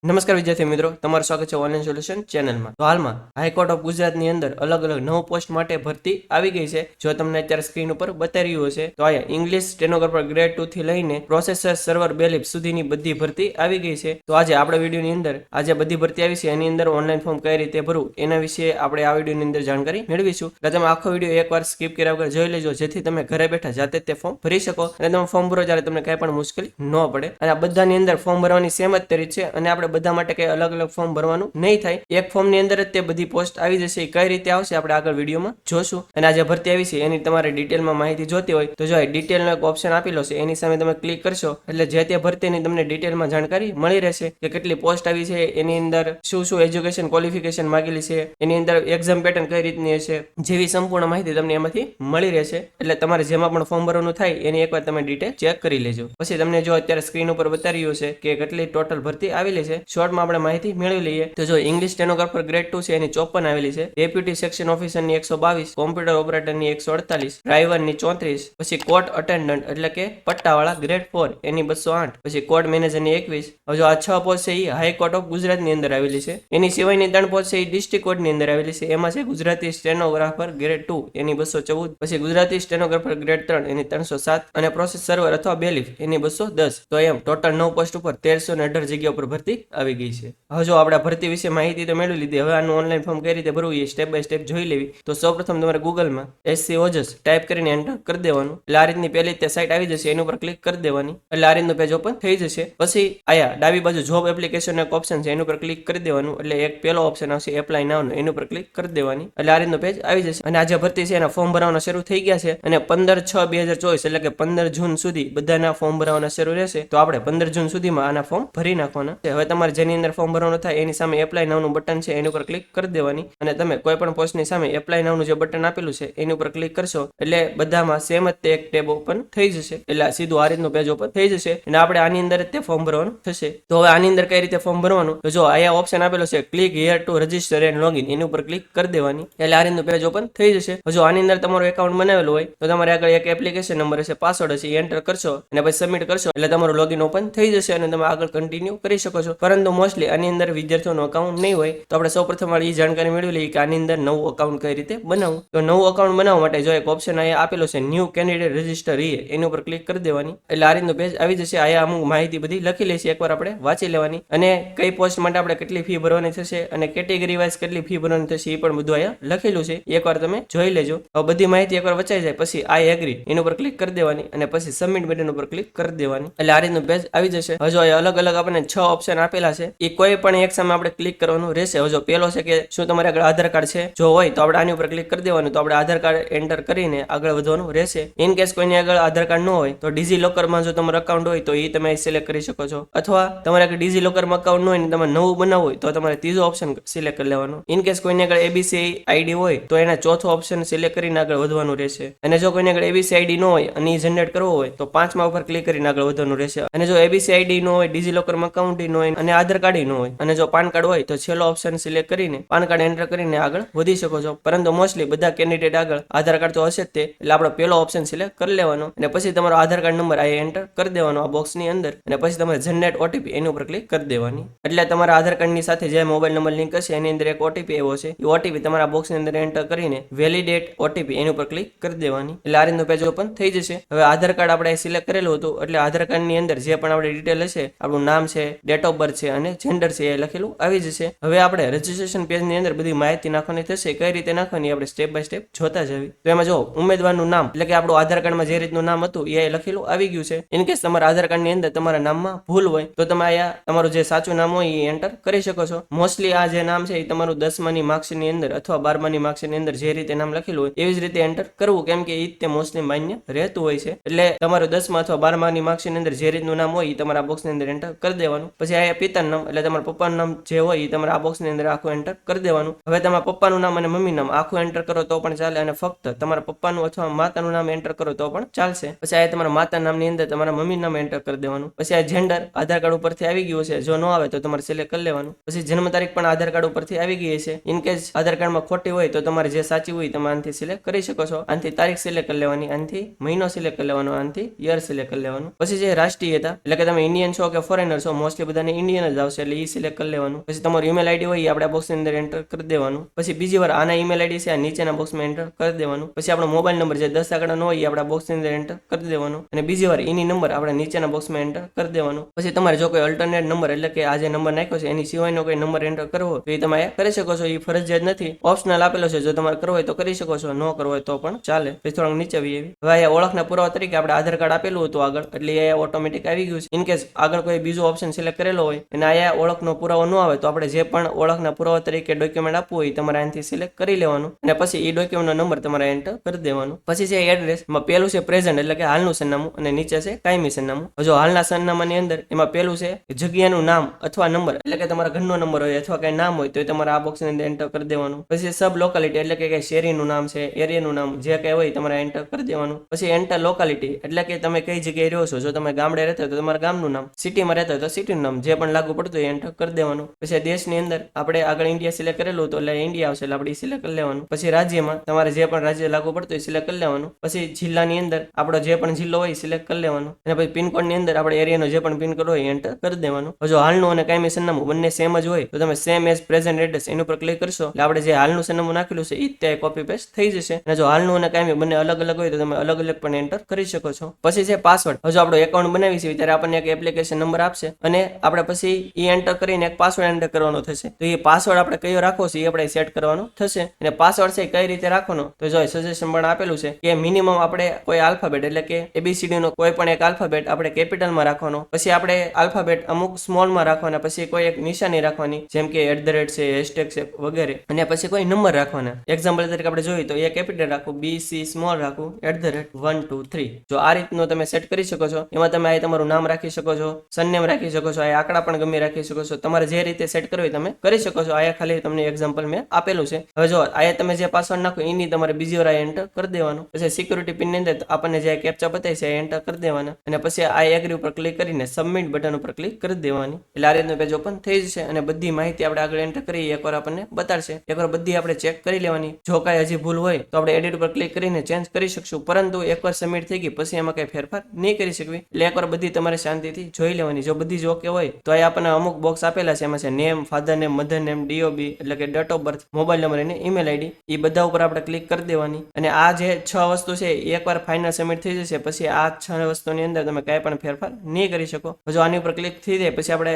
નમસ્કાર વિદ્યાર્થી મિત્રો, તમારું સ્વાગત છે ઓનલાઈન સોલ્યુશન ચેનલમાં. તો હાલમાં હાઈકોર્ટ ઓફ ગુજરાતની અંદર અલગ અલગ 9 પોસ્ટ માટે ભરતી આવી ગઈ છે. જો તમને અત્યારે સ્ક્રીન ઉપર બતાવી રહ્યું હશે તો અહીંયા ઇંગ્લિશ સ્ટેનોગ્રાફર ગ્રેડ 2 થી લઈને પ્રોસેસર સર્વર બેલિફ સુધીની બધી ભરતી આવી ગઈ છે. તો આજે આપણા વિડીયોની અંદર આજે બધી ભરતી આવી છે એની અંદર ઓનલાઈન ફોર્મ કઈ રીતે ભરવું એના વિશે આપણે આ વિડીયોની અંદર જાણકારી મેળવીશું. એટલે તમે આખો વિડીયો એકવાર સ્કીપ કર્યા વગર જોઈ લેજો, જેથી તમે ઘરે બેઠા જાતે તે ફોર્મ ભરી શકો અને તમે ફોર્મ ભરો ત્યારે તમને કઈ પણ મુશ્કેલી ન પડે. અને આ બધાની અંદર ફોર્મ ભરવાની સેમ જ રીત છે અને આપણે બધા માટે કઈ અલગ અલગ ફોર્મ ભરવાનું નહીં થાય. એક ફોર્મ ની અંદર જ તે બધી પોસ્ટ આવી જશે. કઈ રીતે આવશે આપણે આગળ વિડીયોમાં જોશું. અને આ જે ભરતી આવી છે એની તમારે ડિટેલમાં માહિતી જોતી હોય તો જો ડિટેલનો એક ઓપ્શન આપેલો છે એની સામે તમે ક્લિક કરશો એટલે જે તે ભરતીની તમને ડિટેલમાં જાણકારી મળી રહેશે કે કેટલી પોસ્ટ આવી છે, એની અંદર શું શું એજ્યુકેશન ક્વોલિફિકેશન માંગેલી છે, એની અંદર એક્ઝામ પેટર્ન કઈ રીતની હશે, જેવી સંપૂર્ણ માહિતી તમને એમાંથી મળી રહેશે. એટલે તમારે જેમાં પણ ફોર્મ ભરવાનું થાય એની એકવાર તમે ડિટેલ ચેક કરી લેજો. પછી તમને જો અત્યારે સ્ક્રીન ઉપર બતાવી રહ્યું છે કે કેટલી ટોટલ ભરતી આવેલી છે. શોર્ટમાં આપણે માહિતી મેળવી લઈએ તો જો ઇંગ્લિશ સ્ટેનોગ્રાફર ગ્રેડ 2 છે એની 54 આવેલી છે, ડેપ્યુટી સેક્શન ઓફિસરની 122, કોમ્પ્યુટર ઓપરેટરની 148, ડ્રાઈવરની 34, પછી કોર્ટ અટેન્ડન્ટ એટલે કે પટ્ટાવાળા ગ્રેડ 4 એની 208, પછી કોર્ટ મેનેજરની 21. હવે જો આ 6 પોસ્ટ છે એ હાઈકોર્ટ ઓફ ગુજરાતની અંદર આવેલી છે. એની સિવાયની 3 પોસ્ટ છે એ ડિસ્ટ્રિક્ટ કોર્ટની અંદર આવેલી છે. એમાં છે ગુજરાતી સ્ટેનોગ્રાફર ગ્રેડ 2 એની 214, પછી ગુજરાતી સ્ટેનોગ્રાફર ગ્રેડ 3 એની 307 અને પ્રોસેસ સર્વર અથવા બેલીફ એની 210. તો એમ ટોટલ 9 પોસ્ટ ઉપર 1318 જગ્યા ઉપર ભરતી આવી ગઈ છે. હવે જો આપણે ભરતી વિશે માહિતી તો મેળવી લીધી. હવે આનું ઓનલાઈન ફોર્મ કઈ રીતે ભરવું એ સ્ટેપ બાય સ્ટેપ જોઈ લેવી. તો સૌપ્રથમ તમારે ગૂગલમાં SC ઓજસ ટાઈપ કરીને એન્ટર કરી દેવાનું. એટલે આ રીતની પહેલી તે સાઇટ આવી જશે, એની ઉપર ક્લિક કરી દેવાની એટલે આ રીતનું પેજ ઓપન થઈ જશે. પછી આયા ડાબી બાજુ જોબ એપ્લિકેશન એક ઓપ્શન છે એની ઉપર ક્લિક કરી દેવાનું. એટલે એક પેલો ઓપ્શન આવશે એપ્લાય નાઉ, એની ઉપર ક્લિક કરી દેવાની એટલે આ રીતનું પેજ આવી જશે. અને આ જે ભરતી છે એના ફોર્મ ભરવાના શરૂ થઈ ગયા છે અને 15/6/2024 એટલે કે 15 જૂન સુધી બધાના ફોર્મ ભરવાના શરૂ રહેશે. તો આપણે 15 જૂન સુધીમાં આના ફોર્મ ભરી નાખવાના. હવે તમારે જેની અંદર ફોર્મ ભરવાનું થાય એની સામે એપ્લાય નાઉનું બટન છે એની ઉપર ક્લિક કરી દેવાની અને તમે કોઈ પણ પોસ્ટની સામે એપ્લાય નાઉનું જે બટન આપેલું છે એની ઉપર ક્લિક કરશો એટલે બધામાં સેમ જ તે એક ટેબ ઓપન થઈ જશે. એટલે સીધું આ રીતનું પેજ ઓપન થઈ જશે અને આપણે આની અંદર જ તે ફોર્મ ભરવાનું થશે. તો હવે આની અંદર કઈ રીતે ફોર્મ ભરવાનું તો જો અહીંયા ઓપ્શન આપેલો છે click here to register and login, એની ઉપર ક્લિક કરી દેવાની એટલે આ રીતનું પેજ ઓપન થઈ જશે. જો આની અંદર તમારું એકાઉન્ટ બનાવેલું હોય તો તમારે આગળ એક એપ્લિકેશન નંબર હશે, પાસવર્ડ હશે, એન્ટર કરશો અને પછી સબમિટ કરશો એટલે તમારું લોગિન ઓપન થઈ જશે અને તમે આગળ કન્ટિન્યુ કરી શકો છો. પરંતુ મોસ્ટલી આની અંદર વિદ્યાર્થીઓનું અકાઉન્ટ નહીં હોય તો આપણે સૌપ્રથમ વાળી એ જાણકારી મેળવી લઈએ કે આની અંદર નવું અકાઉન્ટ કઈ રીતે બનાવવું. તો નવું અકાઉન્ટ બનાવવા માટે જો એક ઓપ્શન અહીંયા આપેલો છે ન્યૂ કેન્ડિડેટ રજીસ્ટર એની ઉપર ક્લિક કરી દેવાની એટલે આ રીતનું પેજ આવી જશે. અહીંયા અમુક માહિતી બધી લખેલી છે, એકવાર આપણે વાંચી લેવાની અને કઈ પોસ્ટ માટે આપણે કેટલી ફી ભરવાની થશે અને કેટેગરી વાઇઝ કેટલી ફી ભરવાની થશે એ પણ બધું અહીંયા લખેલું છે, એકવાર તમે જોઈ લેજો. હવે બધી માહિતી એકવાર વચાઈ જાય પછી આઈ એગ્રી એની ઉપર ક્લિક કરી દેવાની અને પછી સબમિટ બટન ઉપર ક્લિક કરી દેવાની એટલે આ રીતનું પેજ આવી જશે. હવે જો અલગ અલગ આપણને 6 ઓપ્શન આપેલા છે એ કોઈ પણ એક સામે આપણે ક્લિક કરવાનું રહેશે. હવે જો પેલો છે કે શું તમારે આગળ આધાર કાર્ડ છે, જો હોય તો આપણે આની ઉપર ક્લિક કરી દેવાનું. તો આપણે આધાર કાર્ડ એન્ટર કરીને આગળ વધવાનું રહેશે. ઇન કેસ કોઈની આગળ આધાર કાર્ડ ન હોય તો ડીજી લોકરમાં જો તમારું અકાઉન્ટ હોય તો એ તમે સિલેક્ટ કરી શકો છો, અથવા તમારે આગળ ડીજી લોકરમાં અકાઉન્ટ ન હોય ને તમારે નવું બનાવવું હોય તો તમારે ત્રીજો ઓપ્શન સિલેક્ટ કરી લેવાનું. ઇન કેસ કોઈની આગળ ABC આઈડી હોય તો એના ચોથો ઓપ્શન સિલેક્ટ કરીને આગળ વધવાનું રહેશે. અને જો કોઈની આગળ ABC આઈડી ન હોય અને એ જનરેટ કરવો હોય તો 5મા ઉપર ક્લિક કરીને આગળ વધવાનું રહેશે. અને જો ABC આઈડી ન હોય, ડીજી લોકરમાં અકાઉન્ટ ન હોય અને આધાર કાર્ડ ન હોય અને જો પાન કાર્ડ હોય તો છેલ્લો ઓપ્શન સિલેક્ટ કરીને પાન કાર્ડ એન્ટર કરીને આગળ વધી શકો છો. પરંતુ મોસ્ટલી બધા કેન્ડિડેટ આગળ આધાર કાર્ડ તો હશે જ તે, એટલે આપણે પેલો ઓપ્શન સિલેક્ટ કરી લેવાનો અને પછી તમારો આધાર કાર્ડ નંબર આ એન્ટર કરી દેવાનો આ બોક્સની અંદર અને પછી તમારે જનરેટ ઓટીપી એની ઉપર ક્લિક કરી દેવાની. એટલે તમારા આધાર કાર્ડની સાથે જે મોબાઈલ નંબર લિંક હશે એની અંદર એક ઓટીપી એવો છે, એ ઓટીપી તમારા બોક્સની અંદર એન્ટર કરીને વેલિડેટ ઓટીપી એની ઉપર ક્લિક કરી દેવાની એટલે આ રીતનું પેજ ઓપન થઈ જશે. હવે આધાર કાર્ડ આપણે સિલેક્ટ કરેલું હતું એટલે આધાર કાર્ડની અંદર જે પણ આપણે ડિટેલ હશે, આપણું નામ છે, ડેટ ઓફ બર્થ છે અને જેન્ડર છે એ લખેલું આવી જશે. હવે આપણે રજીસ્ટ્રેશન પેજની અંદર બધી માહિતી નાખવાની થશે. કઈ રીતે નાખવાની આપણે સ્ટેપ બાય સ્ટેપ જોતા જવી. તો એમાં જો ઉમેદવારનું નામ એટલે કે આપણું આધાર કાર્ડમાં જે રીતનું નામ હતું એ લખેલું આવી ગયું છે. ઇન કેસ તમારા આધાર કાર્ડની અંદર તમારા નામમાં ભૂલ હોય તો તમે અહીંયા તમારું જે સાચું નામ હોય એ એન્ટર કરી શકો છો. મોસ્ટલી આ જે નામ છે એ તમારું 10માની માર્કશીટની અંદર અથવા 12માની માર્કશીટની અંદર જે રીતે નામ લખેલું હોય એવી જ રીતે એન્ટર કરવું, કેમ કે એ તે મોસ્ટલી માન્ય રહેતું હોય છે. એટલે તમારું 10મા અથવા 12માની માર્કશીટની અંદર જે રીતનું નામ હોય એ તમારા બોક્સની અંદર એન્ટર કરી દેવાનું. પછી અહીંયા પિતાનું નામ એટલે તમારા પપ્પાનું નામ જે હોય એ તમારા આ બોક્સની અંદર આખું એન્ટર કરી દેવાનું. હવે તમારા પપ્પાનું નામ અને મમ્મી નામ આખું એન્ટર કરો તો પણ ચાલે અને ફક્ત તમારા પપ્પાનું અથવા માતાનું નામ એન્ટર કરો તો પણ ચાલશે. પછી આ તમારા માતા નામની અંદર તમારા મમ્મી નામ એન્ટર કરી દેવાનું. પછી આ જેન્ડર આધાર કાર્ડ ઉપરથી આવી ગયું છે, જો ન આવે તો તમારે સિલેક્ટ કરી લેવાનું. પછી જન્મ તારીખ પણ આધાર કાર્ડ ઉપરથી આવી ગઈ છે. ઇન કેસ આધાર કાર્ડમાં ખોટી હોય તો તમારે જે સાચી હોય તમે આનાથી સિલેક્ટ કરી શકો છો. આનાથી તારીખ સિલેક્ટ કરી લેવાની, આનાથી મહિનો સિલેક્ટ કરી લેવાનો, આનાથી યર સિલેક્ટ કરી લેવાનું. પછી જે રાષ્ટ્રીયતા એટલે કે તમે ઇન્ડિયન છો કે ફોરેનર છો, મોસ્ટલી બધાને ઇન્ડિયન ઇન્ડિયન જ આવશે એટલે એ સિલેક્ટ કરી લેવાનું. પછી તમારું ઈમેલ આઈડી હોય એ આપણે બોક્સની અંદર એન્ટર કરી દેવાનું. પછી બીજી વાર આના ઈમેલ આઈડી છે આ નીચેના બોક્સમાં એન્ટર કરી દેવાનું. પછી આપણો મોબાઈલ નંબર જે 10 આંકડાનો હોય એ આપણા બોક્સની અંદર એન્ટર કરી દેવાનું. અને બીજી વાર એની નંબર આપણે નીચેના બોક્સમાં એન્ટર કરી દેવાનું. પછી તમારે જો કોઈ અલ્ટરનેટ નંબર એટલે કે આ જે નંબર નાખ્યો છે એની સિવાયનો કોઈ નંબર એન્ટર કરવો તો એ તમે કરી શકો છો. એ ફરજિયાત નથી, ઓપ્શનલ આપેલો છે. જો તમારે કરવો હોય તો કરી શકો છો, ન કરવો હોય તો પણ ચાલે. પછી થોડાક નીચે આવી. હવે અહીંયા ઓળખના પુરાવા તરીકે આપણે આધાર કાર્ડ આપેલું હતું આગળ એટલે એ ઓટોમેટિક આવી ગયું છે. ઇન કેસ આગળ કોઈ બીજો ઓપ્શન સિલેક્ટ કરેલો હોય અને અહીંયા ઓળખનો પુરાવો ન આવે તો આપણે જે પણ ઓળખના પુરાવા તરીકે ડોક્યુમેન્ટ આપવું હોય તમારે અહીંથી સિલેક્ટ કરી લેવાનું અને પછી એ ડોક્યુમેન્ટનો નંબર તમારે એન્ટર કરી દેવાનું. પછી છે એડ્રેસ. એમાં પેલું છે પ્રેઝન્ટ એટલે કે હાલનું સરનામું અને નીચે છે કાયમી સરનામું. જો હાલના સરનામાની અંદર એમાં પેલું છે જગ્યાનું નામ અથવા નંબર એટલે કે તમારા ઘરનો નંબર હોય અથવા કઈ નામ હોય તો તમારે આ બોક્સની અંદર એન્ટર કરી દેવાનું. પછી સબ લોકાલિટી એટલે કે કઈ શેરીનું નામ છે, એરિયાનું નામ જે કઈ હોય તમારે એન્ટર કરી દેવાનું. પછી એન્ટર લોકાલિટી એટલે કે તમે કઈ જગ્યાએ રહો છો. જો તમે ગામડે રહેતા હોય તો તમારા ગામનું નામ, સિટીમાં રહેતા હોય તો સિટીનું નામ, જે પણ લાગુ પડતું હોય એન્ટર કરી દેવાનું. પછી દેશની અંદર આપણે આગળ ઇન્ડિયા સિલેક્ટ કરેલું તો એટલે ઇન્ડિયા આવશે એટલે આપણે સિલેક્ટ કરી લેવાનું. પછી રાજ્યમાં તમારે જે પણ રાજ્ય લાગુ પડતું હોય સિલેક્ટ કરી લેવાનું. પછી જિલ્લાની અંદર આપણો જે પણ જિલ્લો હોય સિલેક્ટ કરી લેવાનું. અને પછી પિનકોડની અંદર આપણે એરિયાનો જે પણ પિનકોડ હોય એન્ટર કરી દેવાનું. જો હાલનું અને કાયમી સરનામું બંને સેમ જ હોય તો તમે સેમ એઝ પ્રેઝન્ટ એડ્રેસ એની ઉપર ક્લિક કરશો એટલે આપણે જે હાલનું સરનામું નાખેલું છે એ ત્યાં કોપી પેસ્ટ થઈ જશે. અને જો હાલનું અને કાયમી બંને અલગ અલગ હોય તો તમે અલગ અલગ પણ એન્ટર કરી શકો છો. પછી છે પાસવર્ડ. જો આપણે એકાઉન્ટ બનાવી છે ત્યારે આપણને એક એપ્લિકેશન નંબર આપશે અને આપણે પછી એ એન્ટર કરીને એક પાસવર્ડ એન્ટર કરવાનો થશે. તો એ પાસવર્ડ આપણે કયો રાખવો છે એ આપણે સેટ કરવાનો થશે. અને પાસવર્ડ છે કઈ રીતે રાખવાનો તો જો સજેશન પણ આપેલું છે કે મિનિમમ આપણે કોઈ આલ્ફાબેટ એટલે કે ABCD નો કોઈ પણ એક આલ્ફાબેટ આપણે કેપિટલમાં રાખવાનો. પછી આપણે આલ્ફાબેટ અમુક સ્મોલમાં રાખવાના. પછી કોઈ એક નિશાની રાખવાની જેમ કે @ છે, હેશટેગ છે વગેરે. અને પછી કોઈ નંબર રાખવાના. એક્ઝામ્પલ તરીકે આપણે જોઈએ તો A કેપિટલ રાખવું, B C સ્મોલ રાખવું, @ 1 2 3. જો આ રીતનું તમે સેટ કરી શકો છો. એમાં તમે આ તમારું નામ રાખી શકો છો, સરનેમ રાખી શકો છો, આ આંકડા પણ ગમે રાખી શકો છો. તમારે જે રીતે સેટ કરવું તમે કરી શકો છો. આયા ખાલી તમને એક્ઝામ્પલ મેં આપેલું છે. હવે જો આયા તમે જે પાસવર્ડ નાખો એની તમારે બીજી વાર એન્ટર કરી દેવાનું. પછી સિક્યુરિટી પિન ની અંદર આપણને જે કેપ્ચા બતાવે છે એન્ટર કરી દેવાના અને પછી આ એગ્રી ઉપર ક્લિક કરીને સબમિટ બટન ઉપર ક્લિક કરી દેવાની. એટલે આ રીતનું પેજ ઓપન થઈ જશે અને બધી માહિતી આપણે આગળ એન્ટર કરી એકવાર આપણને બતાડશે. એકવાર બધી આપણે ચેક કરી લેવાની. જો કાંઈ હજી ભૂલ હોય તો આપણે એડિટ ઉપર ક્લિક કરીને ચેન્જ કરી શકશું. પરંતુ એકવાર સબમિટ થઈ ગઈ પછી એમાં કઈ ફેરફાર નહીં કરી શકવી. એટલે એકવાર બધી તમારે શાંતિથી જોઈ લેવાની. જો બધી જ ઓકે હોય તો આ આપણને અમુક બોક્સ આપેલા છે. એમાં છે name, father name, mother name, DOB એટલે કે date of birth, mobile number અને ઈમેલ આઈડી. એ બધા ઉપર આપણે ક્લિક કરી દેવાની. અને આ જે 6 વસ્તુ છે એકવાર ફાઇનલ સબમિટ થઈ જશે પછી આ 6 વસ્તુની અંદર તમે કાંઈ પણ ફેરફાર નહીં કરી શકો. જો આની ઉપર ક્લિક થઈ જાય પછી આપણે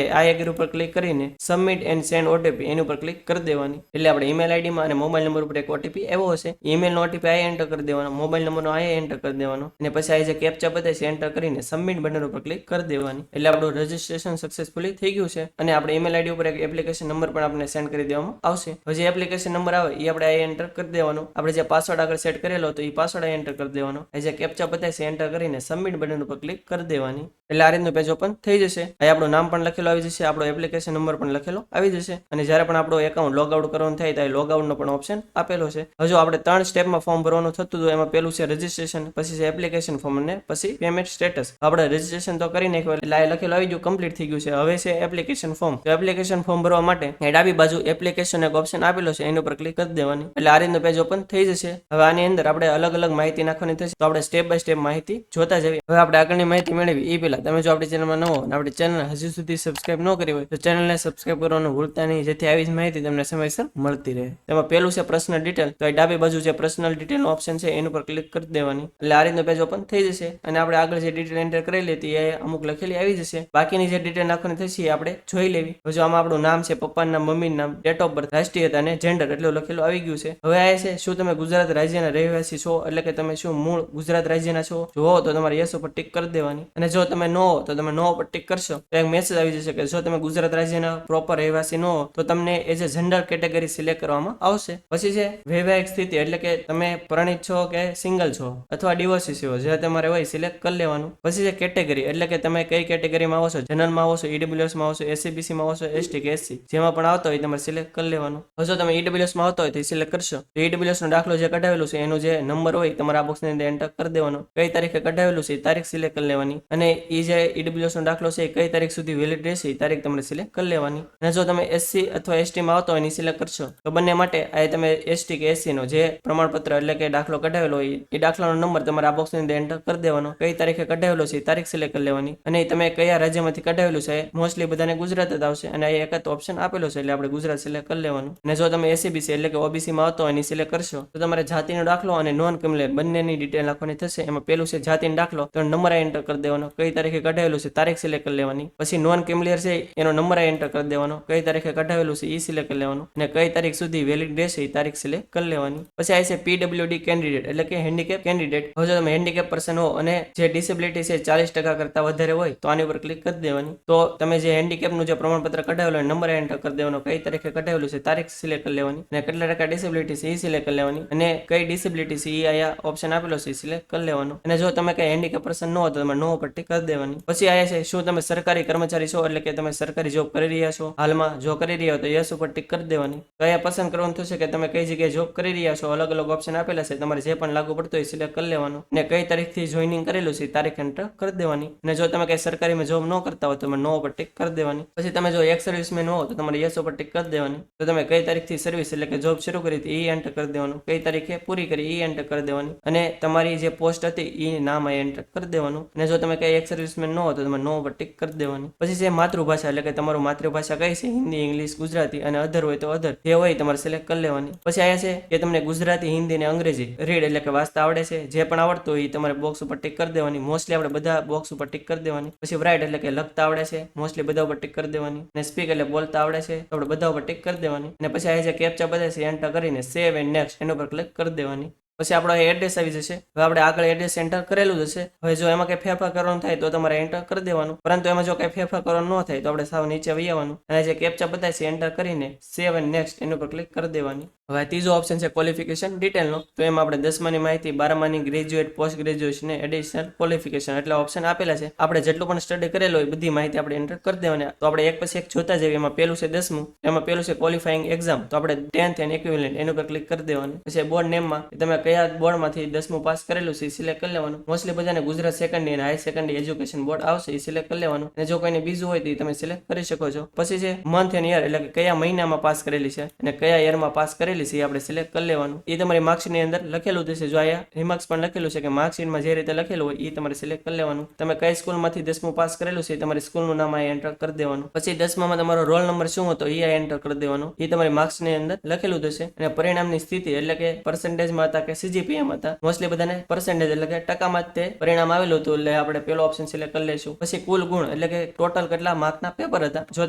આ એગ્રી ઉપર ક્લિક કરીને સબમિટ એન્ડ સેન્ડ OTP એની ઉપર ક્લિક કરી દેવાની. એટલે આપણે ઈમેલ આઈડીમાં અને મોબાઈલ નંબર ઉપર એક OTP આવ્યો હશે. ઈમેલ નો OTP આ એન્ટર કરી દેવાનો, મોબાઈલ નંબરનો આ એન્ટર કરી દેવાનો અને પછી આ જે કેપ્ચા બતાવે છે એન્ટર કરીને સબમિટ બટન ઉપર ક્લિક કરી દેવાની. એટલે આપણું રજીસ્ટ્રેશન સક્સેસફુલી થઈ ગયું છે અને આપણે ઈમેલ આઈડી ઉપર એક એપ્લિકેશન નંબર પણ આપણે સેન્ડ કરી દેવામાં આવશે. જે એપ્લિકેશન નંબર આવે એ આપણે આ એન્ટર કરી દેવાનો. આપણે જે પાસવર્ડ આગળ સેટ કરેલો તો એ પાસવર્ડ એન્ટર કરી દેવાનો. જે કેપ્ચા બતાવે છે એન્ટર કરીને સબમિટ બટન ઉપર ક્લિક કરી દેવાની. એટલે આ રીતનું પેજ ઓપન થઈ જશે. અહીં આપણું નામ પણ લખેલો આવી જશે, આપણો એપ્લિકેશન નંબર પણ લખેલો આવી જશે અને જ્યારે પણ આપણો એકાઉન્ટ લોગ આઉટ કરવાનું થાય ત્યારે લોગ આઉટનો પણ ઓપ્શન આપેલો છે. હજુ આપણે 3 સ્ટેપમાં ફોર્મ ભરવાનું થતું હતું. એમાં પેલું છે રજીસ્ટ્રેશન, પછી છે એપ્લિકેશન ફોર્મ અને પછી પેમેન્ટ સ્ટેટસ. આપણે રજીસ્ટ્રેશન તો કરી નાખ્યું એટલે આ લખેલું આવી ગયું, કમ્પ્લીટ થઈ ગયું છે. હવે છે એપ્લિકેશન ફોર્મ. તો એપ્લિકેશન ફોર્મ ભરવા માટે ડાબી બાજુ એપ્લિકેશન એક ઓપ્શન આપેલો છે એની ઉપર ક્લિક કરી દેવાની. એટલે આ રીતનું પેજ ઓપન થઈ જશે. હવે આની અંદર આપણે અલગ અલગ માહિતી નાખવાની થશે તો આપણે સ્ટેપ બાય સ્ટેપ માહિતી જોતા જઈએ. હવે આપણે આગળની માહિતી મેળવી એ પહેલા તમે જો આપણી ચેનલમાં નવો અને આપણી ચેનલ હજી સુધી સબસ્ક્રાઇબ ન કરી હોય તો ચેનલને સબસ્ક્રાઇબ કરવાનું ભૂલતા નહીં, જેથી આવી જ માહિતી તમને સમયસર મળતી રહે. તેમાં પેલું છે પર્સનલ ડિટેલ. તો એ ડાબી બાજુ જે પર્સનલ ડિટેલનો ઓપ્શન છે એની ઉપર ક્લિક કરી દેવાની. એટલે આ રીતનું પેજ ઓપન થઈ જશે અને આપણે આગળ જે ડિટેલ એન્ટર કરેલી હતી એ અમુક લખેલી આવી જશે. બાકીની જે ડિટેલ નાખવાની થશે એ આપણે જોઈ લેવી. હજુ આમાં આપણું નામ છે, પપ્પાનું નામ, મમ્મીનું નામ, ડેટ ઓફ બર્થ, રાષ્ટ્રીયતા અને જેન્ડર એટલું લખેલું આવી ગયું છે. હવે આ છે શું તમે ગુજરાત રાજ્યના રહેવાસી છો એટલે કે તમે શું મૂળ ગુજરાત રાજ્યના છો. જો હો તો તમારે યસ ઉપર ટિક કરી દેવાની અને જો તમે નો હો તો તમે નો ઉપર ટિક કરશો તો એક મેસેજ આવી જશે કે જો તમે ગુજરાત રાજ્યના પ્રોપર રહેવાસી ન હો તો તમને as a general category select કરવામાં આવશે. પછી છે વૈવાહિક સ્થિતિ એટલે કે તમે પરણિત છો કે સિંગલ છો અથવા ડિવોર્સી છો, જે તમારે હોય સિલેક્ટ કરી લેવાનું. પછી છે કેટેગરી એટલે કે તમે કઈ કેટેગરીમાં આવો છો, જનરલમાં આવો છો, EWS માં આવો છો, SCBC માં આવો છો, ST કે SC જેમાં પણ આવતો હોય તમારે સિલેક્ટ કરી લેવાનું. જો તમે EWS માં આવતો હોય તો સિલેક્ટ કરશો તો EWS નો દાખલો જે કઢાવેલું છે એનું જે નંબર હોય તમારે આ બોક્સની અંદર એન્ટર કરી દેવાનો. કઈ તારીખે કઢાવેલું છે એ તારીખ સિલેક્ટ કરી લેવાની અને એ જે EWS નો દાખલો છે એ કઈ તારીખ સુધી વેલિડ રહેશે એ તારીખ તમારે સિલેક્ટ કરી લેવાની. અને જો તમે SC અથવા ST માં આવતો હોય એ સિલેક્ટ કરશો તો બંને માટે આ તમે ST કે SC નો જે પ્રમાણપત્ર એટલે કે દાખલો કઢાવેલો હોય એ દાખલાનો નંબર તમારે આ બોક્સની અંદર એન્ટર કરી દેવાનો. કઈ તારીખે કઢાવેલો છે એ તારીખ સિલેક્ટ કરી લેવાની અને તમે કયા રાજ્યમાંથી કઢાવેલું છે છે મોસ્ટલી બધાને ગુજરાત જ આવશે અને આ એક જ ઓપ્શન આપેલો છે એટલે આપણે ગુજરાત સિલેક્ટ કરી લેવાનું. અને જો તમે એસીબીસી એટલે કે ઓબીસી માં હતો એની સિલેક્ટ કરશો તો તમારે જાતિનો દાખલો અને નોન ક્રિમિનલ બંનેની ડિટેલ નાખવાની થશે. એમાં પેલું છે જાતિનો દાખલો, તો નંબર એન્ટર કરી દેવાનો, કઈ તારીખે કઢાવેલું છે તારીખ સિલેક્ટ કરી લેવાની. પછી નોન ક્રિમિનલ છે એનો નંબર એન્ટર કરી દેવાનો, કઈ તારીખે કઢાવેલું છે એ સિલેક્ટ કરી લેવાનું અને કઈ તારીખ સુધી વેલિડ રહેશે એ તારીખ સિલેક્ટ કરી લેવાની. પછી આ છે પીડબ્લ્યુડી કેન્ડિડેટ એટલે કે હેન્ડીકેપ કેન્ડિડેટ. હવે જો તમે હેન્ડીકેપ પર્સન હો અને જે ડિસેબિલિટી છે 40% કરતા વધારે હોય તો આની ઉપર ક્લિક કરી દેવાની. તો તમે જે હેન્ડીકેપનું જે પ્રમાણપત્ર કઢાવેલું નંબર એન્ટર કરી દેવાનો, કઈ તારીખે કઢાવેલું છે તારીખ સિલેક્ટ કરી લેવાની અને કેટલા ટકા ડિસેબિલિટી છે એ સિલેક્ટ કરી લેવાની અને કઈ ડિસેબિલિટી છે એ આયા ઓપ્શન આપેલો છે સિલેક્ટ કરી લેવાનું. અને જો તમે કઈ હેન્ડીકેપ પર્સન ન હો તો તમે નો ઉપર ટિક કરી દેવાની. પછી આયા છે શું તમે સરકારી કર્મચારી છો એટલે કે તમે સરકારી જોબ કરી રહ્યા છો હાલમાં, જો કરી રહ્યા હો તો યસ ઉપર ટિક કરી દેવાની. તો અહીંયા પસંદ કરવાનું થશે કે તમે કઈ જગ્યાએ જોબ કરી રહ્યા છો, અલગ અલગ ઓપ્શન આપેલા છે, તમારે જે પણ લાગુ પડતો હોય સિલેક્ટ કરી લેવાનું અને કઈ તારીખથી જોઈનિંગ કરેલું છે તારીખ એન્ટર કરી દેવાની. અને જો તમે કઈ સરકારીમાં જોબ ન કરતા હો તો તમે નો ઉપર ટિક કરી દેવાની. પછી તમે જો એક્સ સર્વિસમેન હો તો તમારે યસ ઉપર ટિક કરી દેવાની. તો તમે કઈ તારીખથી સર્વિસ એટલે કે જોબ શરૂ કરી હતી એ એન્ટર કરી દેવાનું, કઈ તારીખે પૂરી કરી એ એન્ટર કરી દેવાની અને તમારી જે પોસ્ટ હતી એ નામ એન્ટર કરી દેવાનું. અને જો તમે કઈ એક્સ સર્વિસમેન ન હો તો તમે નો ઉપર ટિક કરી દેવાની. પછી જે માતૃભાષા એટલે કે તમારું માતૃભાષા કઈ છે, હિન્દી, ઇંગ્લિશ, ગુજરાતી અને અધર હોય તો અધર જે હોય તમારે સિલેક્ટ કરી લેવાની. પછી આયા છે કે તમને ગુજરાતી, હિન્દી અને અંગ્રેજી રીડ એટલે કે વાંચતા આવડે છે, જે પણ આવડતું હોય એ તમારે બોક્સ ઉપર ટિક કરી દેવાની. મોસ્ટલી આપણે બધા બોક્સ ઉપર ટિક કરી દેવાની. પછી રાઇટ એટલે કે લખતા આવડે છે, મોસ્ટલી બધા ઉપર ટિક કરી દેવાની. અને સ્પીક એટલે બોલતા આવડે છે તો આપણે બધા ઉપર ટિક કરી દેવાની. અને પછી આ જે કેપ્ચા બધા છે એન્ટર કરીને સેવ એન્ડ નેક્સ્ટ એના ઉપર ક્લિક કરી દેવાની. પછી આપણો એડ્રેસ આવી જશે. હવે આપણે આગળ એડ્રેસ એન્ટર કરેલું જ હશે. હવે જો એમાં કઈ ફેરફાર કરવાનું થાય તો તમારે એન્ટર કરી દેવાનું, પરંતુ એમાં જો કઈ ફેરફાર કરવાનું ન થાય તો આપણે સાવ નીચે વહી આવવાનું અને જે કેપ્ચા બતાવે છે એન્ટર કરીને સેવ એન્ડ નેક્સ્ટ એના ઉપર ક્લિક કરી દેવાની. હવે ત્રીજો ઓપ્શન છે ક્વોલિફિકેશન ડિટેલનો. તો એમાં આપણે 10માની માહિતી, 12માની ગ્રેજ્યુએટ, પોસ્ટ ગ્રેજ્યુએશન ને એડિશનલ ક્વોલિફિકેશન એટલે ઓપ્શન આપેલા છે. આપણે જેટલું પણ સ્ટડી કરેલું હોય બધી માહિતી આપણે એન્ટર કરી દેવાની. તો આપણે એક પછી એક જોતા જઈએ. એમાં પેલું છે 10મું, એમાં પેલું છે ક્વોલિફાઈંગ એક્ઝામ, તો આપણે 10th એન્ડ ઇક્વિવેલન્ટ એના ઉપર ક્લિક કરી દેવાની. પછી બોર્ડ નેમમાં તમે કયા બોર્ડમાંથી 10મું પાસ કરેલું છે એ સિલેક્ટ કરી લેવાનું. મોસ્ટલી બધાને ગુજરાત સેકન્ડરી અને હાઈ સેકન્ડરી એજ્યુકેશન બોર્ડ આવશે એ સિલેક્ટ કરી લેવાનું. અને જો કોઈને બીજું હોય તો એ તમે સિલેક્ટ કરી શકો છો. પછી છે મંથ એન્ડ યર એટલે કે કયા મહિનામાં પાસ કરેલી છે અને કયા યરમાં પાસ કરેલી છે એ આપણે સિલેક્ટ કરી લેવાનું. એ તમારી માર્કશીટની અંદર લખેલું થશે. જો અહીંયા રિમાર્ક્સ પણ લખેલું છે કે માર્કશીટમાં જે રીતે લખેલું હોય એ તમારે સિલેક્ટ કરી લેવાનું. તમે કઈ સ્કૂલમાંથી 10મું પાસ કરેલું છે તમારી સ્કૂલનું નામ આ એન્ટર કરી દેવાનું. પછી 10મામાં તમારો રોલ નંબર શું હતો એ એન્ટર કરી દેવાનું. એ તમારી માર્ક્સની અંદર લખેલું થશે. અને પરિણામની સ્થિતિ એટલે કે પર્સન્ટેજમાં હતા કે સીજીપીએમ હતા, મોસ્ટલી બધાને પર્સન્ટેજ એટલે કે ટકામાં જ તે પરિણામ આવેલું હતું એટલે આપણે પેલો ઓપ્શન સિલેક્ટ કરી લઈશું. પછી કુલ ગુણ એટલે કે ટોટલ કેટલા માર્કના પેપર હતા. જો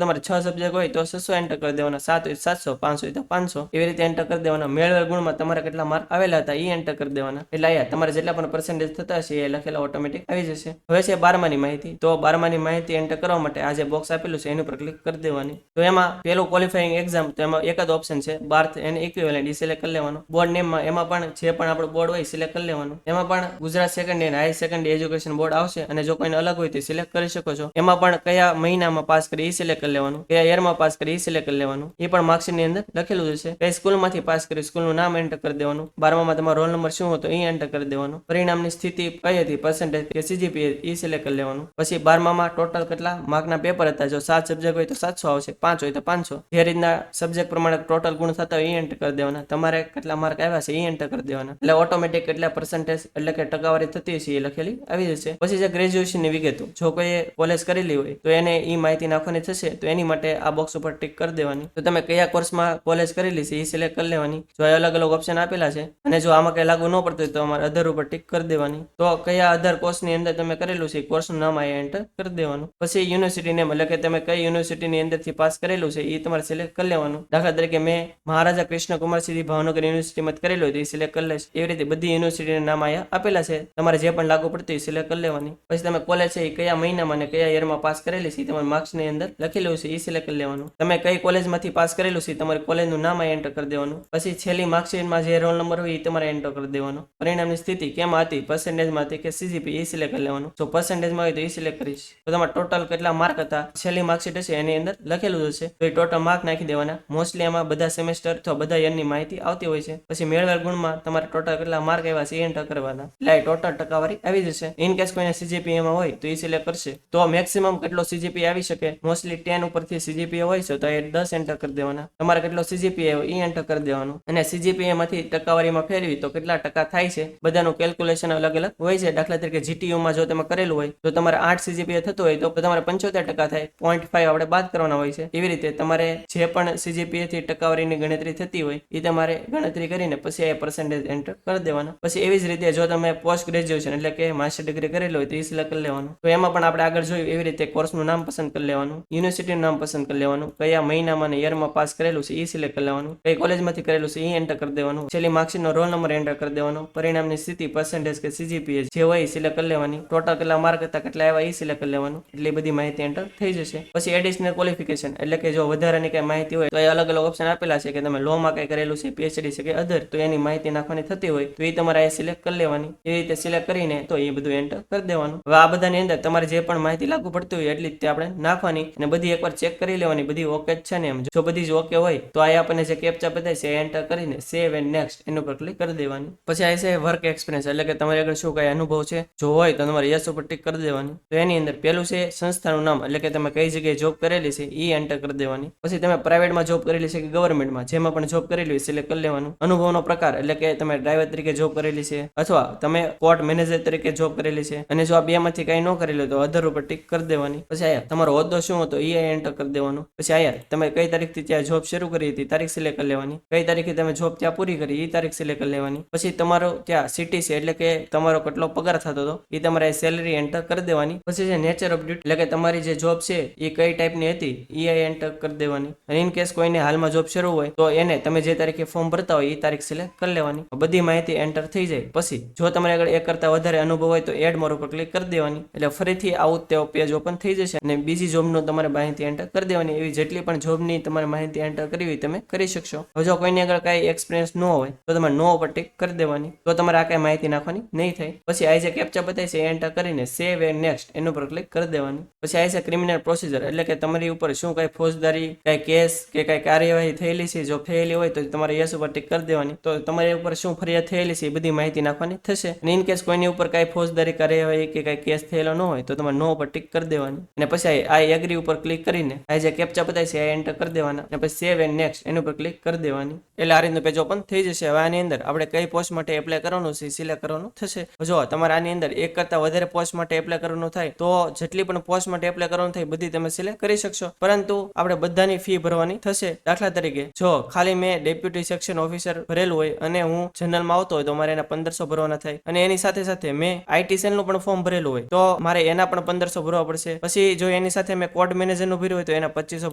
તમારે 6 સબ્જેક્ટ હોય તો 600 એન્ટર કરી દેવાના, 7 હોય 700, 500 હોય તો 500 એવી રીતે એન્ટર કરી દેવાના. મેળવેલ ગુણમાં તમારે કેટલા માર્ક આવેલા હતા એ એન્ટર કરી દેવાના. એટલે અહીંયા તમારે જેટલા પણ પર્સન્ટેજ થતા હશે એ લખેલા ઓટોમેટિક આવી જશે. હવે છે 12માની માહિતી. તો 12માની માહિતી એન્ટર કરવા માટે આ જે બોક્સ આપેલું છે એની ઉપર ક્લિક કરી દેવાની. તો એમાં પેલું ક્વોલિફાઈંગ એક્ઝામ, તો એમાં એક જ ઓપ્શન છે 12th and equivalent A select કરી લેવાનું. બોર્ડ નેમમાં એમાં પણ જે પણ આપણું બોર્ડ હોય સિલેક્ટ કરી લેવાનું. એમાં પણ ગુજરાત સેકન્ડરી અને હાઈ સેકન્ડરી એજ્યુકેશન બોર્ડ આવશે અને જો કોઈને અલગ હોય તો સિલેક્ટ કરી શકો છો. એમાં પણ કયા મહિનામાં પાસ કરી એ સિલેક્ટ કરી લેવાનું, કયા યરમાં પાસ કરી એ સિલેક્ટ કરી લેવાનું. એ પણ માર્કશીટની અંદર લખેલું છે. કઈ સ્કૂલમાંથી પાસ કરી સ્કૂલનું નામ એન્ટર કરી દેવાનું. 12મામાં તમારો રોલ નંબર શું હતો એ એન્ટર કરી દેવાનું. પરિણામની સ્થિતિ કઈ હતી, પર્સન્ટેજ કે સીજીપીએ એ સિલેક્ટ કરી લેવાનું. પછી 12મામાં ટોટલ કેટલા માર્કના પેપર હતા. જો 7 સબ્જેક્ટ હોય તો 700 આવશે, 5 હોય તો 500. જે રીતના સબ્જેક્ટ પ્રમાણે ટોટલ ગુણ થતા હોય એ એન્ટર કરી દેવાના. તમારે કેટલા માર્ક આવ્યા છે એ એન્ટર કરી દેવાના. એટલે ઓટોમેટિક કેટલા પર્સન્ટેજ એટલે કે ટકાવારી થતી હશે એ લખેલી આવી જશે. પછી જે ગ્રેજ્યુએશનની વિગતો, જો કોઈ કોલેજ કરેલી હોય તો એને એ માહિતી નાખવાની થશે. તો એની માટે આ બોક્સ ઉપર ટિક કરી દેવાની. તો તમે કયા કોર્સમાં કોલેજ કરેલી છે એ સિલેક્ટ કરી લેવાની. જો અલગ અલગ ઓપ્શન આપેલા છે અને જો આમાં કઈ લાગુ ન પડતું હોય તો અમારે અધર ઉપર ટિક કરી દેવાની. તો કયા અધર કોર્સની અંદર તમે કરેલું છે એ કોર્સનું નામ આ એન્ટર કરી દેવાનું. પછી યુનિવર્સિટી નેમ એટલે કે તમે કઈ યુનિવર્સિટીની અંદરથી પાસ કરેલું છે એ તમારે સિલેક્ટ કરી લેવાનું. દાખલા તરીકે મેં મહારાજા કૃષ્ણકુમારસિંહ ભાવનગર યુનિવર્સિટીમાં કરેલું હોય તો એ સિલેક્ટ કરી લઈશ. એવી રીતે બધી યુનિવર્સિટીના નામ અહીંયા આપેલા છે. તમારે જે પણ લાગુ પડતું એ સિલેક્ટ કરી લેવાની. પછી તમે કોલેજ છે એ કયા મહિનામાં અને કયા યરમાં પાસ કરેલી છે તમારી માર્ક્સની અંદર લખેલું છે એ સિલેક્ટ કરી લેવાનું. તમે કઈ કોલેજમાંથી પાસ કરેલું છે તમારી કોલેજનું નામ એન્ટર કરી દેવાનું. પછી છેલ્લી માર્કશીટમાં જે રોલ નંબર હોય એ તમારે એન્ટર કરી દેવાનો. પરિણામની સ્થિતિ કેમાં હતી, પર્સન્ટેજમાં હતી કે સીજીપી એ સિલેક્ટ કરી લેવાનું. જો પર્સન્ટેજમાં હોય તો એ સિલેક્ટ કરીશ. તો તમારા ટોટલ કેટલા માર્ક હતા છેલ્લી માર્કશીટ હશે એની અંદર લખેલું હશે તો એ ટોટલ માર્ક નાખી દેવાના. મોસ્ટલી એમાં બધા સેમેસ્ટર અથવા બધા યરની માહિતી આવતી હોય છે. પછી મેળવેલ ગુણમાં તમારે ટોટલ કેટલા માર્ક આવ્યા છે એ એન્ટર કરવાના. એટલે ટોટલ ટકાવારી આવી જશે. ઇન કેસ કોઈને સીજીપી એમાં હોય તો એ સિલેક્ટ કરશે. તો મેક્સિમમ કેટલો સીજીપી આવી શકે, મોસ્ટલી 10 ઉપરથી સીજીપી હોય છે તો એ 10 એન્ટર કરી દેવાના. તમારે કેટલો સીજીપી આવ્યો એ એન્ટર કરી દેવાનું. અને CGPA માંથી ટકાવારીમાં ફેરવી તો કેટલા ટકા થાય છે બધાનું કેલ્ક્યુલેશન અલગ અલગ હોય છે. દાખલા તરીકે GTU-માં જો તમે કરેલું હોય તો તમારે 8 CGPA થતું હોય તો તમારે 75% થાય, 0.5 આપણે બાદ કરવાના હોય છે. એવી રીતે તમારે જે પણ CGPA થી ટકાવારીની ગણતરી થતી હોય એ તમારે ગણતરી કરીને પછી એ પર્સન્ટેજ એન્ટર કરી દેવાના. પછી એવી જ રીતે જો તમે પોસ્ટ ગ્રેજ્યુએશન એટલે કે માસ્ટર ડિગ્રી કરેલું હોય તો એ સિલેક્ટ કરી લેવાનું. તો એમાં પણ આપણે આગળ જોયું એવી રીતે કોર્સનું નામ પસંદ કરી લેવાનું, યુનિવર્સિટીનું નામ પસંદ કરી લેવાનું, કયા મહિનામાં અને યરમાં પાસ કરેલું છે એ સિલેક્ટ કરી લેવાનું, કઈ કોલેજમાંથી કરેલું છે એ એન્ટર કરી દેવાનું, છેલ્લી માર્કશીટનો રોલ નંબર એન્ટર કરી દેવાનો, પરિણામની સ્થિતિ પર્સન્ટેજ કે CGPA જે હોય એ સિલેક્ટ કરી લેવાની, ટોટલ કેટલા માર્ક હતા કેટલા આવ્યા એ સિલેક્ટ કરી લેવાનું. એટલી બધી માહિતી એન્ટર થઈ જશે. પછી એડિશનલ ક્વોલિફિકેશન એટલે કે જો વધારાની કઈ માહિતી હોય તો એ અલગ અલગ ઓપ્શન આપેલા છે કે તમે લોમાં કઈ કરેલું છે, PhD છે કે અધર, તો એની માહિતી નાખવાની થતી હોય તો એ તમારે અહીં સિલેક્ટ કરી લેવાની. એ રીતે સિલેક્ટ કરીને તો એ બધું એન્ટર કરી દેવાનું. હવે આ બધાની અંદર તમારે જે પણ માહિતી લાગુ પડતી હોય એટલી જ આપણે નાખવાની અને બધી એકવાર ચેક કરી લેવાની બધી ઓકે જ છે ને એમ. જો બધી જ ઓકે હોય તો આ આપણને જે કેપ્ચા બતાવે છે એન્ટર કરીને સેવ એન્ડ નેક્સ્ટ એના ઉપર ક્લિક કરી દેવાની. પછી આ છે વર્ક એક્સપિરિયન્સ એટલે કે તમારે આગળ શું કઈ અનુભવ છે જો હોય તો તમારે યસ ઉપર ટિક કરી દેવાની. તો એની અંદર પેલું છે સંસ્થાનું નામ એટલે કે તમે કઈ જગ્યાએ જોબ કરેલી છે એ એન્ટર કરી દેવાની. પછી તમે પ્રાઇવેટમાં જોબ કરેલી છે કે ગવર્મેન્ટમાં, જેમાં પણ જોબ કરેલી હોય સિલેક્ટ કરી લેવાનું. અનુભવનો પ્રકાર એટલે કે તમે ડ્રાઈવર તરીકે જોબ કરેલી છે અથવા તમે કોર્ટ મેનેજર તરીકે જોબ કરેલી છે, અને જો આ બે માંથી કઈ ન કરેલું તો અધર ઉપર ટિક કરી દેવાની. પછી આયા તમારો હોદ્દો શું હતો એ એન્ટર કરી દેવાનું. પછી આયા તમે કઈ તારીખથી ત્યાં જોબ શરૂ કરી હતી તારીખ સિલેક્ટ કરી લેવાની, કઈ તારીખે તમે જોબ ત્યાં પૂરી કરી એ તારીખ સિલેક્ટ કરી લેવાની. પછી તમારો ત્યાં સિટી છે એટલે કે તમારો કેટલો પગાર થતો હતો એ તમારે સેલેરી એન્ટર કરી દેવાની. પછી છે નેચર ઓફ ડ્યુટી એટલે કે તમારી જે જોબ છે એ કઈ ટાઈપની હતી એ એન્ટર કરી દેવાની. અને ઇન કેસ કોઈને હાલમાં જોબ શરૂ હોય તો એને તમે જે તારીખે ફોર્મ ભરતા હોય એ તારીખ સિલેક્ટ કરી લેવાની. બધી માહિતી એન્ટર થઈ જાય પછી જો તમારે આગળ એક કરતા વધારે અનુભવ હોય તો એડ મોર ઉપર ક્લિક કરી દેવાની. એટલે ફરીથી આવું તેવો પેજ ઓપન થઈ જશે અને બીજી જોબનું તમારે માહિતી એન્ટર કરી દેવાની. એવી જેટલી પણ જોબની તમારે માહિતી એન્ટર કરવી હોય તમે કરી શકશો. હવે જો કોઈની આગળ કઈ એક્સપિરિયન્સ ન હોય તો તમારે નો ઉપર ટિક કરી દેવાની. તો તમારે આ કઈ માહિતી નાખવાની નહીં થાય. પછી આ જે કેપ્ચા બતાવી છે એન્ટર કરીને સેવ એન્ડ નેક્સ્ટ એના ઉપર ક્લિક કરી દેવાની. પછી આ છે ક્રિમિનલ પ્રોસિજર એટલે કે તમારી ઉપર શું કઈ ફોજદારી કઈ કેસ કે કઈ કાર્યવાહી થયેલી છે, જો થયેલી હોય તો તમારે યસ ઉપર ટિક કરી દેવાની. તો તમારી ઉપર શું ફરિયાદ થયેલી છે એ બધી માહિતી નાખવાની થશે. અને ઇન કેસ કોઈની ઉપર કઈ ફોજદારી કાર્યવાહી કે કઈ કેસ થયેલો ન હોય તો તમારે નો ઉપર ટિક કરી દેવાની. અને પછી આ એગ્રી ઉપર ક્લિક કરીને આ જે કેપ્ચા બતાવી છે આ એન્ટર કરી દેવાના અને પછી સેવ એન્ડ નેક્સ્ટ એના ઉપર ક્લિક કરી દેવાની. એટલે આ રીતનું પેજ ઓપન થઈ જશે. હવે આની અંદર આપણે કઈ પોસ્ટ માટે એપ્લાય કરવાનું છે સિલેક્ટ કરવાનું થશે. જો તમારે આની અંદર એક કરતા વધારે પોસ્ટ માટે એપ્લાય કરવાનું થાય તો જેટલી પણ પોસ્ટ માટે એપ્લાય કરવાનું થાય બધી તમે સિલેક્ટ કરી શકશો, પરંતુ આપણે બધાની ફી ભરવાની થશે. દાખલા તરીકે જો ખાલી મેં ડેપ્યુટી સેક્શન ઓફિસર ભરેલું હોય અને હું જનરલમાં આવતો હોય તો મારે એના 1500 ભરવાના થાય, અને એની સાથે સાથે મેં IT સેલનું પણ ફોર્મ ભરેલું હોય તો મારે એના પણ 1500 ભરવા પડશે. પછી જો એની સાથે મેં કોડ મેનેજરનું ભર્યું હોય તો એના 2500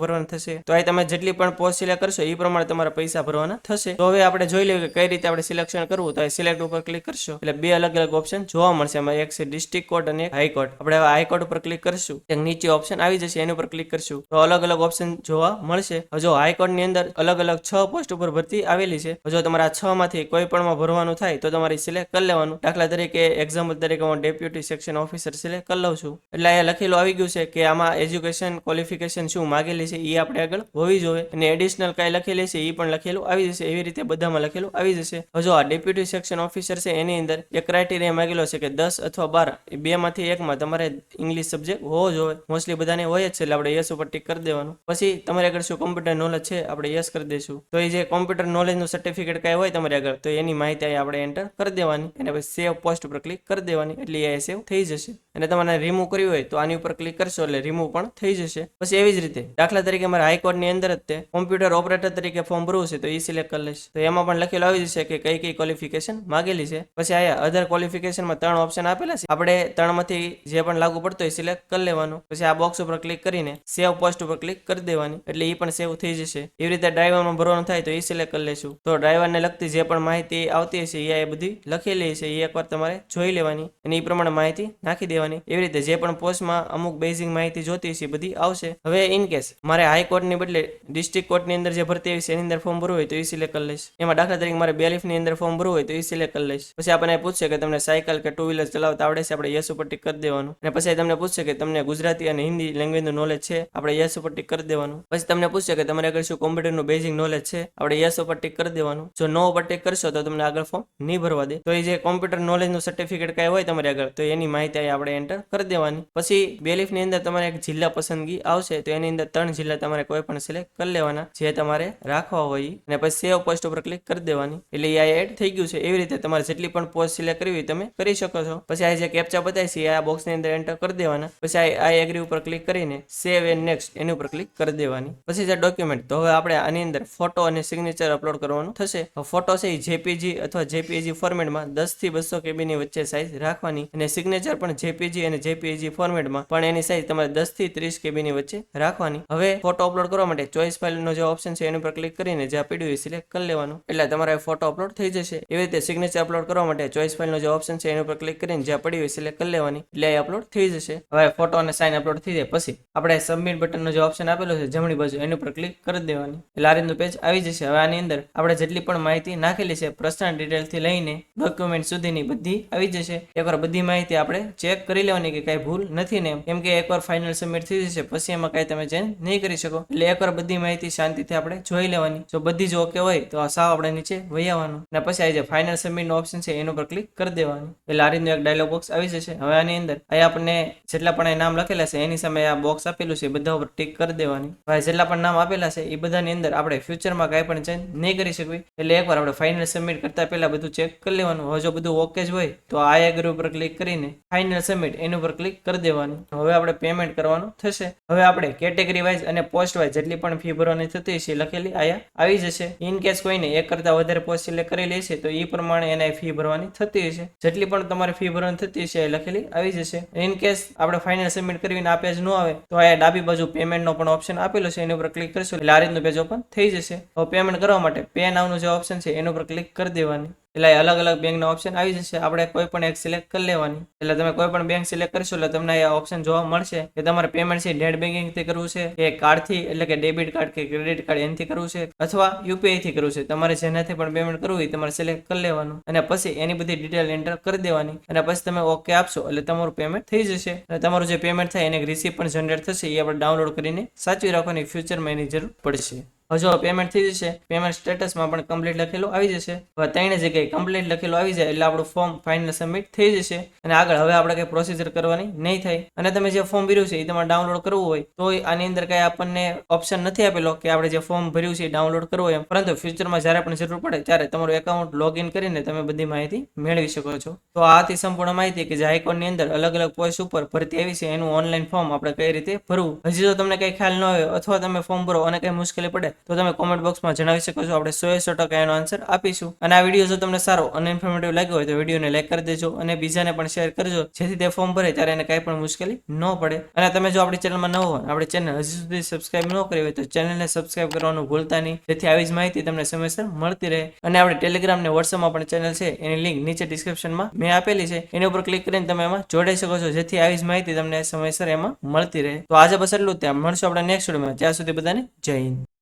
ભરવાના થશે. તો આ તમે જેટલી પણ પોસ્ટ સિલેક્ટ કરશો એ પ્રમાણે તમારા પૈસા ભરવાના થશે. તો હવે આપણે જોઈ લઈએ કે કઈ રીતે આપણે સિલેક્શન કરવું. તો સિલેક્ટ ઉપર ક્લિક કરશો એટલે બે અલગ અલગ ઓપ્શન જોવા મળશે. એમાં એક છે ડિસ્ટ્રિક્ટ કોર્ટ અને એક હાઈકોર્ટ. આપણે હવે હાઈકોર્ટ ઉપર ક્લિક કરશું ત્યાં નીચે ઓપ્શન આવી જશે એની ઉપર ક્લિક કરશું તો અલગ અલગ ઓપ્શન જોવા મળશે. જો હાઈકોર્ટ ની અંદર અલગ અલગ 6 પોસ્ટ ઉપર ભરતી આવેલી છે. જો તમારા 6 માંથી કોઈ પણ માં ભરવાનું થાય તો તમારે સિલેક્ટ કરી લેવાનું. દાખલા તરીકે એક્ઝામ્પલ તરીકે હું ડેપ્યુટી સેક્શન ઓફિસર સિલેક્ટ કરી લઉં છું. એટલે અહીંયા લખેલું આવી ગયું છે કે આમાં એજ્યુકેશન ક્વોલિફિકેશન શું માંગેલી છે એ આપણે આગળ હોવી જોઈએ, અને એડિશનલ કઈ લખેલી છે એ પણ લખેલું આવી જશે. એવી રીતે બધામાં લખેલું આવી જશે. જો આ ડેપ્યુટી સેક્શન ઓફિસર છે એની અંદર એક ક્રાઇટેરિયા માંગેલો છે કે 10 અથવા 12 એ બે માંથી એકમાં તમારે ઇંગ્લિશ સબ્જેક્ટ હોવો જોઈએ. મોસ્ટલી બધાને હોય જ છે એટલે આપણે યસ ઉપર ટિક કરી દેવાનું. પછી તમારે આગળ શું કોમ્પ્યુટર નોલેજ છે આપણે યસ કરી દઈશું. તો એ જે કોમ્પ્યુટર નોલેજનું સર્ટિફિકેટ કઈ હોય તમારે આગળ તો એની માહિતી આપણે એન્ટર કરી દેવાની અને પછી સેવ પોસ્ટ ઉપર ક્લિક કરી દેવાની એટલે એ સેવ થઈ જશે. અને તમારે રિમૂવ કર્યું હોય તો આની ઉપર ક્લિક કરશો એટલે રિમૂવ પણ થઈ જશે. પછી એવી જ રીતે દાખલા તરીકે મારે હાઈકોર્ટ ની અંદર જ તે કોમ્પ્યુટર ઓપરેટર તરીકે ફોર્મ ભરવું છે તો એ સિલેક્ટ કરી લઈશ. તો એમાં પણ લખેલું આવી જશે કે કઈ કઈ ક્વોલિફિકેશન માંગેલી છે. પછી આયા અધર ક્વોલિફિકેશનમાં 3 ઓપ્શન આપેલા છે. આપણે 3 માંથી જે પણ લાગુ પડતો હોય સિલેક્ટ કરી લેવાનું. પછી આ બોક્સ ઉપર ક્લિક કરીને સેવ પોસ્ટ ઉપર ક્લિક કરી દેવાની એટલે એ પણ સેવ થઈ જશે. એવી રીતે ડ્રાઈવરમાં ભરવાનું થાય તો એ સિલેક્ટ કરી લેશું. તો ડ્રાઈવરને લગતી જે પણ માહિતી આવતી હશે એ બધી લખેલી છે એ એકવાર તમારે જોઈ લેવાની અને એ પ્રમાણે માહિતી નાખી દેવાની. એવી રીતે જે પણ પોસ્ટમાં અમુક બેઝિક માહિતી જોતી હશે બધી આવશે. હવે ઇન કેસ મારે હાઈકોર્ટની બદલે ડિસ્ટ્રિક્ટ કોર્ટની અંદર જે ભરતી આવી છે એની અંદર ફોર્મ ભરવું હોય તો એ સિલેક્ટ કરી લઈશ. એમાં દાખલા તરીકે મારે બેલીફની અંદર ફોર્મ ભરવું હોય તો એ સિલેક્ટ કરી લઈશ. પછી આપણને પૂછશે કે તમને સાયકલ કે 2 વ્હીલર ચલાવતા આવડે છે, આપણે યસ ઉપર ટિક કરી દેવાનું. અને પછી તમને પૂછશે કે તમને ગુજરાતી અને હિન્દી લેંગ્વેજનું નોલેજ છે, આપણે યસ ઉપર ટિક કરી દેવાનું. પછી તમને પૂછશે કે તમારે આગળ શું કોમ્પ્યુટરનું બેઝિક નોલેજ છે, આપણે યસ ઉપર ટિક કરી દેવાનું. જો નો ઉપર ટિક કરશો તો તમને આગળ ફોર્મ નહીં ભરવા દે. તો એ જે કોમ્પ્યુટર નોલેજનું સર્ટિફિકેટ કઈ હોય તમારે આગળ તો એની માહિતી આપણે આપણે એન્ટર કરી દેવાની. પછી બેલીફ ની અંદર તમારે એક જિલ્લા પસંદગી આવશે, તો એની અંદર 3 જિલ્લા તમારે કોઈ પણ સિલેક્ટ કરી લેવાના જે તમારે રાખવા હોય, અને પછી સેવ પોસ્ટ ઉપર ક્લિક કરી દેવાની. એટલે આ એડ થઈ ગયું છે. એવી રીતે તમારે જેટલી પણ પોસ્ટ સિલેક્ટ કરવી તમે કરી શકો છો. પછી આ જે કેપ્ચા બતાવી છે આ બોક્સ ની અંદર એન્ટર કરી દેવાના. પછી આ એગ્રી ઉપર ક્લિક કરીને સેવ એન્ડ નેક્સ્ટ એની ઉપર ક્લિક કરી દેવાની. પછી જે ડોક્યુમેન્ટ, તો હવે આપણે આની અંદર ફોટો અને સિગ્નેચર અપલોડ કરવાનું થશે. ફોટો છે એ જેપીજી અથવા જેપીજી ફોર્મેટમાં 10 થી 200 KB ની વચ્ચે સાઇઝ રાખવાની, અને સિગ્નેચર પણ જેપીજી અને જેપીજી ફોર્મેટમાં પણ એની સાઇઝ તમારે 10 થી 30 KB ની વચ્ચે રાખવાની. હવે ફોટો અપલોડ કરવા માટે ચોઈસ ફાઇલનો જે ઓપ્શન છે એની ઉપર ક્લિક કરીને જે પીડ્યું એ સિલેક્ટ કરી લેવાનું, એટલે તમારે ફોટો અપલોડ થઈ જશે. એવી રીતે સિગ્નેચર અપલોડ કરવા માટે ચોઈસ ફાઇલનો જે ઓપ્શન છે એની ઉપર ક્લિક કરીને જે પડ્યું એ સિલેક્ટ કરી લેવાની, એટલે એ અપલોડ થઈ જશે. હવે ફોટો અને સાઇન અપલોડ થઈ જાય પછી આપણે સબમિટ બટનનો જે ઓપ્શન આપેલો છે જમણી બાજુ એની ઉપર ક્લિક કરી દેવાની, એટલે આ રીતનું પેજ આવી જશે. હવે આની અંદર આપણે જેટલી પણ માહિતી નાખેલી છે પર્સનલ ડિટેલ થી લઈને ડોક્યુમેન્ટ સુધીની બધી આવી જશે. એકવાર બધી માહિતી આપણે ચેક કરી લેવાની કે કઈ ભૂલ નથી ને, કેમ કે એકવાર ફાઇનલ સબમિટ થઈ જશે પછી એમાં કઈ તમે ચેન્જ નહીં કરી શકો. એટલે એકવાર બધી માહિતી શાંતિથી આપણે જોઈ લેવાની. જો બધી જ ઓકે હોય તો સાવ આપણે નીચે વહી આવવાનું, અને પછી આ જે ફાઇનલ સબમિટ નો ઓપ્શન છે એના ઉપર ક્લિક કરી દેવાનું, એટલે આ રીતનું એક ડાયલોગ બોક્સ આવી જશે. હવે આની અંદર અહીંયા આપણને જેટલા પણ નામ લખેલા છે એની સામે આ બોક્સ આપેલું છે બધા ઉપર ટિક કરી દેવાની. હવે જેટલા પણ નામ આપેલા છે એ બધાની અંદર આપણે ફ્યુચરમાં કઈ પણ ચેન્જ નહીં કરી શકવી, એટલે એકવાર આપણે ફાઇનલ સબમિટ કરતા પહેલા બધું ચેક કરી લેવાનું. હવે જો બધું ઓકે જ હોય તો આ એગ્રી ઉપર ક્લિક કરીને ફાઇનલ સબમિટ એની ઉપર ક્લિક કરી દેવાનું. હવે આપણે પેમેન્ટ કરવાનું થશે. હવે આપણે કેટેગરી વાઇઝ અને પોસ્ટ વાઇઝ જેટલી પણ ફી ભરવાની થતી છે લખેલી આયા આવી જશે. ઇન કેસ કોઈને એક કરતા વધારે પોસ્ટ સિલેક્ટ કરેલી છે તો એ પ્રમાણે એને ફી ભરવાની થતી હશે. જેટલી પણ તમારી ફી ભરવાની થતી છે એ લખેલી આવી જશે. ઇન કેસ આપણે ફાઇનલ સબમિટ કરીને આ પેજ ન આવે તો આ ડાબી બાજુ પેમેન્ટ નો પણ ઓપ્શન આપેલો છે એની ઉપર ક્લિક કરશો એટલે આ રીતનું પેજ ઓપન થઈ જશે. હવે પેમેન્ટ કરવા માટે પે નાવનું જે ઓપ્શન છે એના ઉપર ક્લિક કરી દેવાની, એટલે અલગ અલગ બેંકના ઓપ્શન આવી જશે. આપણે કોઈ પણ એક સિલેક્ટ કરી લેવાની, એટલે તમે કોઈ પણ બેંક સિલેક્ટ કરશો એટલે તમને આ ઓપ્શન જોવા મળશે કે તમારે પેમેન્ટ છે નેટ બેન્કિંગ થી કરવું છે કે કાર્ડ થી, એટલે કે ડેબિટ કાર્ડ કે ક્રેડિટ કાર્ડ એનાથી કરવું છે અથવા યુપીઆઈ થી કરવું છે. તમારે જેનાથી પણ પેમેન્ટ કરવું હોય તમારે સિલેક્ટ કરી લેવાનું, અને પછી એની બધી ડિટેલ એન્ટર કરી દેવાની, અને પછી તમે ઓકે આપશો એટલે તમારું પેમેન્ટ થઈ જશે. અને તમારું જે પેમેન્ટ થાય એને રિસીપ્ટ પણ જનરેટ થશે, એ આપણે ડાઉનલોડ કરીને સાચવી રાખવાની, ફ્યુચરમાં એની જરૂર પડશે. જો પેમેન્ટ થઈ જશે, પેમેન્ટ સ્ટેટસમાં પણ કમ્પ્લીટ લખેલું આવી જશે. હવે 3 જગ્યાએ કમ્પ્લીટ લખેલું આવી જાય એટલે આપણું ફોર્મ ફાઇનલ સબમિટ થઈ જશે, અને આગળ હવે આપણે કઈ પ્રોસીજર કરવાની નહીં થાય. અને તમે જે ફોર્મ ભર્યું છે એ તમારે ડાઉનલોડ કરવું હોય તો આની અંદર કઈ આપણને ઓપ્શન નથી આપેલો કે આપણે જે ફોર્મ ભર્યું છે એ ડાઉનલોડ કરવું એમ, પરંતુ ફ્યુચરમાં જ્યારે પણ જરૂર પડે ત્યારે તમારું એકાઉન્ટ લોગિન કરીને તમે બધી માહિતી મેળવી શકો છો. તો આ હતી સંપૂર્ણ માહિતી કે જે હાઈકોર્ટની અંદર અલગ અલગ પોસ્ટ ઉપર ભરતી આવી છે એનું ઓનલાઈન ફોર્મ આપણે કઈ રીતે ભરવું. હજી જો તમને કઈ ખ્યાલ ન હોય અથવા તમે ફોર્મ ભરો અને કઈ મુશ્કેલી પડે તો તમે કોમેન્ટ બોક્સમાં જણાવી શકો છો. આપણે 100% એનો આન્સર આપીશું. અને આ વિડીયો જો તમને સારો અને ઇન્ફોર્મેટિવ લાગ્યો હોય તો વિડીયોને લાઈક કરી દેજો અને બીજાને પણ શેર કરજો, જેથી તે ફોર્મ ભરે ત્યારે એને કાંઈ પણ મુશ્કેલી ન પડે. અને તમે જો આપણી ચેનલમાં નવો હોય, આપણી ચેનલ હજી સુધી સબસ્ક્રાઇબ ન કરી હોય તો ચેનલને સબસ્ક્રાઇબ કરવાનું ભૂલતા નહીં, જેથી આવી જ માહિતી તમને સમયસર મળતી રહે. અને આપણે ટેલિગ્રામ ને વોટ્સઅપમાં પણ ચેનલ છે એની લિંક નીચે ડિસ્ક્રિપ્શનમાં મેં આપેલી છે, એની ઉપર ક્લિક કરીને તમે એમાં જોડાઈ શકો છો, જેથી આવી જ માહિતી તમને સમયસર એમાં મળતી રહે. તો આજે બસ એટલું જ. ત્યાં મળશું આપણે નેક્સ્ટ વિડીયોમાં. ત્યાં સુધી બધાને જય હિન્દ.